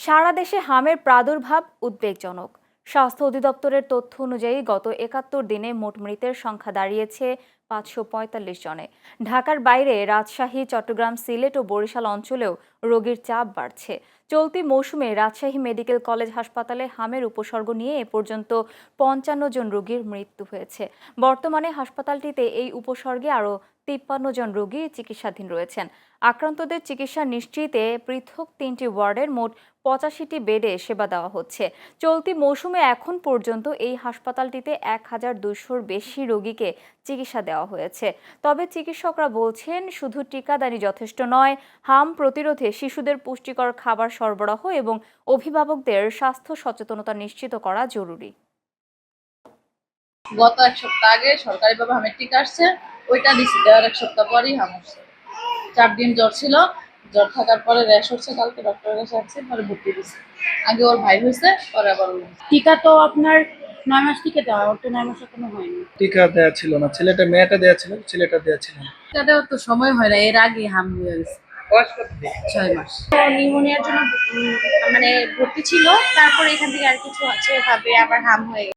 সারা দেশে হামের প্রাদুর্ভাব উদ্বেগজনক। স্বাস্থ্য অধিদপ্তরের তথ্য অনুযায়ী গত ৭১ দিনে মোট মৃতের সংখ্যা দাঁড়িয়েছে ৫৪৫ জনে। ঢাকার বাইরে রাজশাহী, চট্টগ্রাম, সিলেট ও বরিশাল অঞ্চলেও রোগীর চাপ বাড়ছে। চলতি মৌসুমে রাজশাহী মেডিকেল কলেজ হাসপাতালে হামের উপসর্গ নিয়ে এ পর্যন্ত ৫৫ জন রোগীর মৃত্যু হয়েছে। বর্তমানে হাসপাতালটিতে এই উপসর্গে আরও ৫৩ জন রোগী চিকিৎসাধীন রয়েছেন। আক্রান্তদের চিকিৎসা নিশ্চিতে পৃথক ৩টি ওয়ার্ডের মোট ৮৫টি বেডে সেবা দেওয়া হচ্ছে। চলতি মৌসুমে এখন পর্যন্ত এই হাসপাতালটিতে ১,২০০-র বেশি রোগীকে চিকিৎসা দেওয়া হয়েছে। তবে চিকিৎসকরা বলছেন, শুধু টিকাদানই যথেষ্ট নয়, হাম প্রতিরোধে শিশুদের পুষ্টিকর খাবার সরবরাহ এবং অভিভাবকদের স্বাস্থ্য সচেতনতা নিশ্চিত করা জরুরি। গত ১ সপ্তাহ আগে সরকারিভাবে হামের টিকা আসছে, ওইটা দিছি। দেওয়ার ১ সপ্তাহ পরেই হাম হচ্ছে। ৪ দিন জ্বর ছিল, জ্বর থাকার পরে র্যাশ হচ্ছে, কালকে ডক্টরের কাছে আসছি, পরে ভর্তি দিছি। আগে ওর ভাই হয়েছে, পরে আবার ওর হয়েছে। টিকা তো আপনার ৯ মাস থেকে দেওয়া, ওর তো ৯ মাস এখনো হয়নি। টিকা দেওয়া ছিল না, মেয়েটা দেওয়া ছিল, ছেলেটা দেওয়া ছিল না। টিকা দেওয়ার তো সময় হয় না, এর আগে হাম হয়ে গেছে। বয়স কত দিন? ৬ মাস। নিউমোনিয়ার জন্য মানে ভর্তি ছিল, তারপরে এখান থেকে আর কিছু আছে ভাবে আবার হাম হয়ে গেছে।